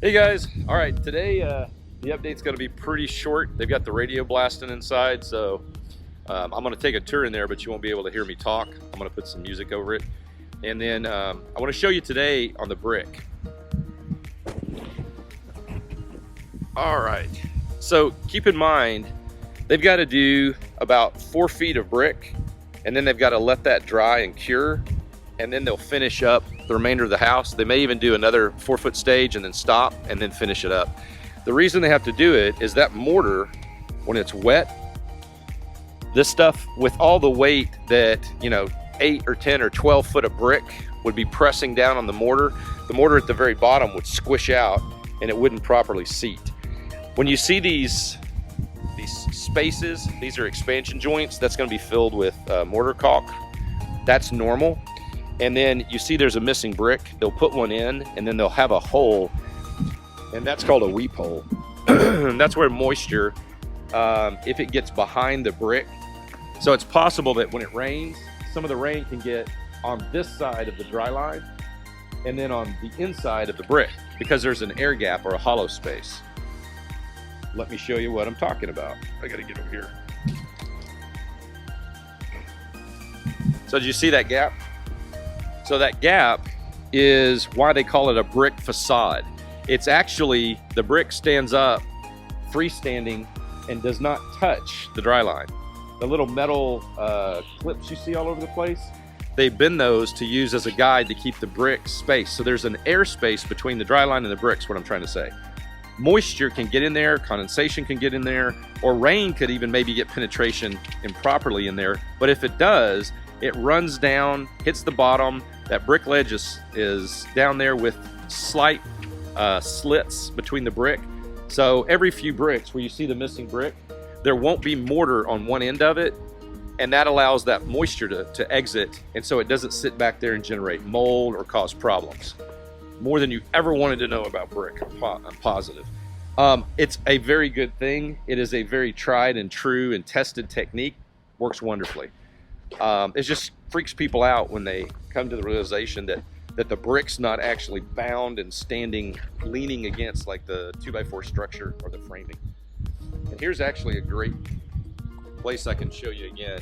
Hey guys, all right, today the update's going to be pretty short. They've got the radio blasting inside, so I'm going to take a tour in there, but you won't be able to hear me talk. I'm going to put some music over it. And then I want to show you today on the brick. All right, so keep in mind, they've got to do about 4 feet of brick, and then they've got to let that dry and cure, and then they'll finish up the remainder of the house. They may even do another 4-foot stage and then stop and then finish it up. The reason they have to do it is that mortar, when it's wet, this stuff with all the weight that, 8 or 10 or 12 foot of brick would be pressing down on the mortar at the very bottom would squish out and it wouldn't properly seat. When you see these spaces, these are expansion joints, that's going to be filled with mortar caulk. That's normal. And then you see there's a missing brick, they'll put one in and then they'll have a hole, and that's called a weep hole. That's where moisture, if it gets behind the brick, so it's possible that when it rains, some of the rain can get on this side of the dry line and then on the inside of the brick because there's an air gap or a hollow space. Let me show you what I'm talking about. I gotta get over here. So did you see that gap? So that gap is why they call it a brick facade. It's actually, the brick stands up freestanding and does not touch the dry line. The little metal clips you see all over the place, they bend those to use as a guide to keep the brick spaced. So there's an air space between the dry line and the bricks, what I'm trying to say. Moisture can get in there, condensation can get in there, or rain could even maybe get penetration improperly in there. But if it does, it runs down, hits the bottom. That brick ledge is down there with slight slits between the brick. So every few bricks where you see the missing brick, there won't be mortar on one end of it, and that allows that moisture to exit, and so it doesn't sit back there and generate mold or cause problems. More than you ever wanted to know about brick, I'm positive. It's a very good thing. It is a very tried and true and tested technique. Works wonderfully. It just freaks people out when they come to the realization that the brick's not actually bound and standing, leaning against like the 2x4 structure or the framing. And here's actually a great place I can show you again.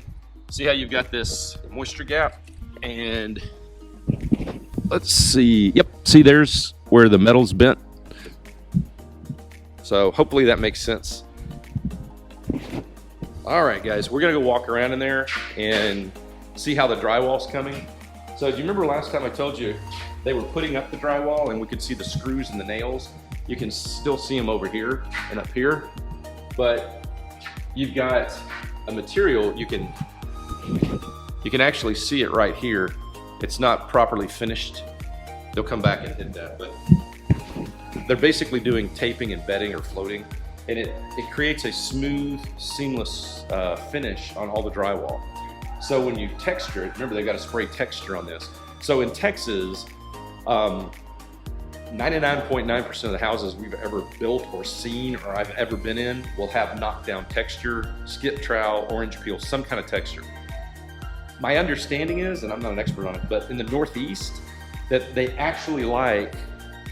See how you've got this moisture gap? And let's see, yep, see there's where the metal's bent. So hopefully that makes sense. All right, guys, we're gonna go walk around in there and see how the drywall's coming. So do you remember last time I told you they were putting up the drywall and we could see the screws and the nails? You can still see them over here and up here, but you've got a material, you can actually see it right here. It's not properly finished. They'll come back and hit that, but they're basically doing taping and bedding or floating, and it creates a smooth, seamless finish on all the drywall. So when you texture it, remember they've got to spray texture on this. So in Texas, 99.9% of the houses we've ever built or seen or I've ever been in will have knockdown texture, skip trowel, orange peel, some kind of texture. My understanding is, and I'm not an expert on it, but in the Northeast, that they actually like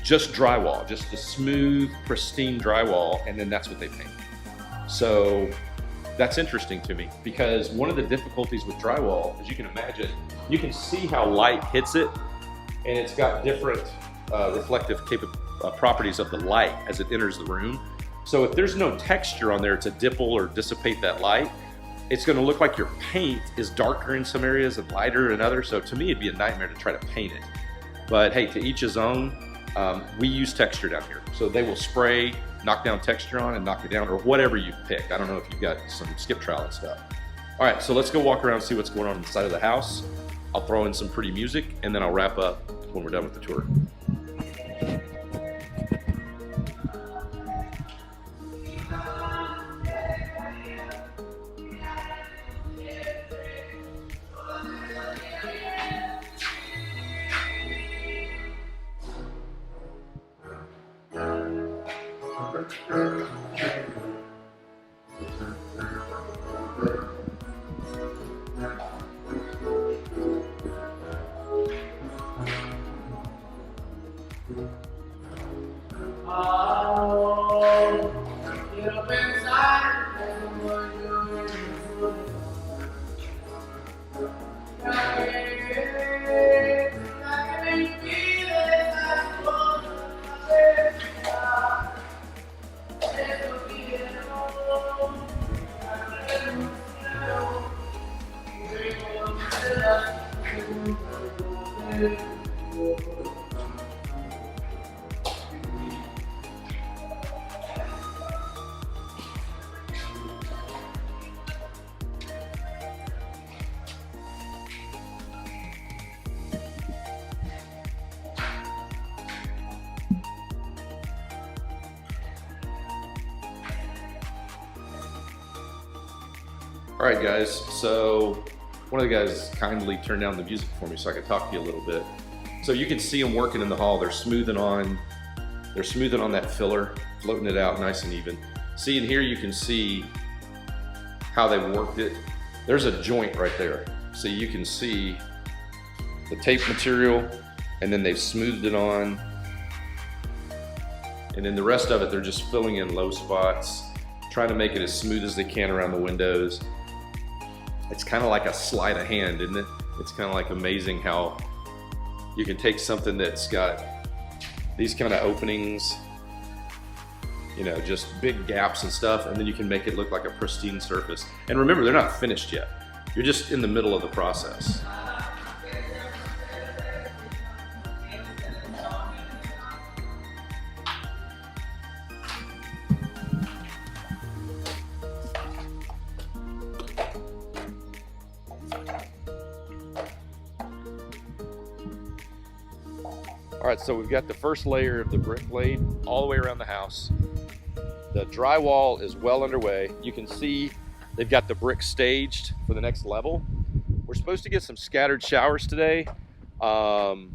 just drywall, just a smooth, pristine drywall, and then that's what they paint. So that's interesting to me because one of the difficulties with drywall, as you can imagine, you can see how light hits it, and it's got different reflective properties of the light as it enters the room. So if there's no texture on there to dimple or dissipate that light, it's going to look like your paint is darker in some areas and lighter in others. So to me, it'd be a nightmare to try to paint it. But hey, to each his own. We use texture down here. So they will spray, knock down texture on and knock it down, or whatever you pick. I don't know if you've got some skip trowel and stuff. All right, so let's go walk around and see what's going on inside of the house. I'll throw in some pretty music and then I'll wrap up when we're done with the tour. All right, guys, so one of the guys kindly turned down the music for me so I could talk to you a little bit. So you can see them working in the hall. They're smoothing on that filler, floating it out nice and even. See, in here you can see how they worked it. There's a joint right there. So you can see the tape material, and then they've smoothed it on. And then the rest of it, they're just filling in low spots, trying to make it as smooth as they can around the windows. It's kind of like a sleight of hand, isn't it? It's kind of like amazing how you can take something that's got these kind of openings, you know, just big gaps and stuff, and then you can make it look like a pristine surface. And remember, they're not finished yet. You're just in the middle of the process. All right, so we've got the first layer of the brick laid all the way around the house. The drywall is well underway. You can see they've got the brick staged for the next level. We're supposed to get some scattered showers today. I'm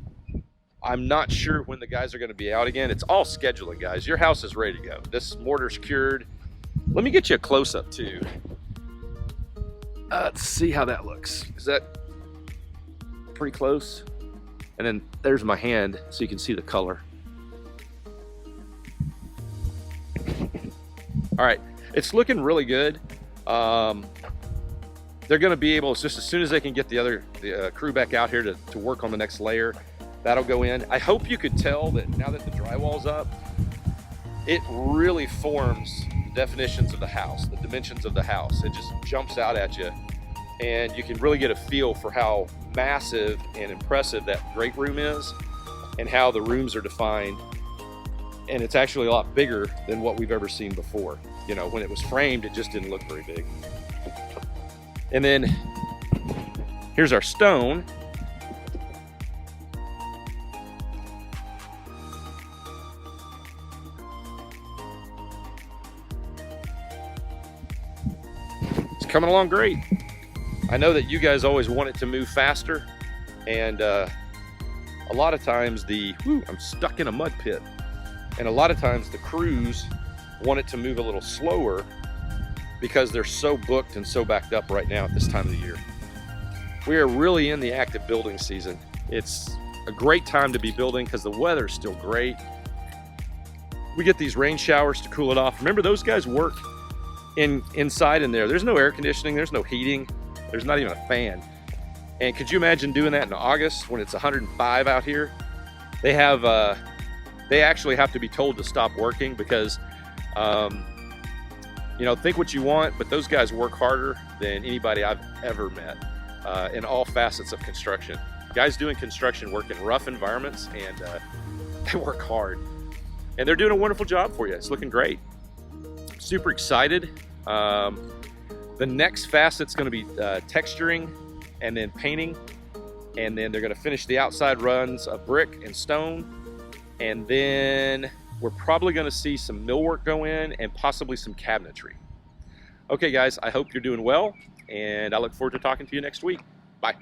not sure when the guys are gonna be out again. It's all scheduling, guys. Your house is ready to go. This mortar's cured. Let me get you a close-up too. Let's see how that looks. Is that pretty close? And then there's my hand so you can see the color. All right, it's looking really good. They're gonna be able, just as soon as they can get the crew back out here to work on the next layer, that'll go in. I hope you could tell that now that the drywall's up, it really forms the definitions of the house, the dimensions of the house. It just jumps out at you, and you can really get a feel for how massive and impressive that great room is and how the rooms are defined. And it's actually a lot bigger than what we've ever seen before. You know, when it was framed, it just didn't look very big. And then here's our stone. It's coming along great. I know that you guys always want it to move faster, and a lot of times I'm stuck in a mud pit, and a lot of times the crews want it to move a little slower because they're so booked and so backed up right now at this time of the year. We are really in the active building season. It's a great time to be building because the weather's still great. We get these rain showers to cool it off. Remember, those guys work inside in there. There's no air conditioning, there's no heating. There's not even a fan. And could you imagine doing that in August when it's 105 out here? They actually have to be told to stop working because, you know, think what you want, but those guys work harder than anybody I've ever met in all facets of construction. Guys doing construction work in rough environments, and they work hard. And they're doing a wonderful job for you. It's looking great. Super excited. The next facet's going to be texturing and then painting, and then they're going to finish the outside runs of brick and stone, and then we're probably going to see some millwork go in and possibly some cabinetry. Okay guys, I hope you're doing well, and I look forward to talking to you next week. Bye.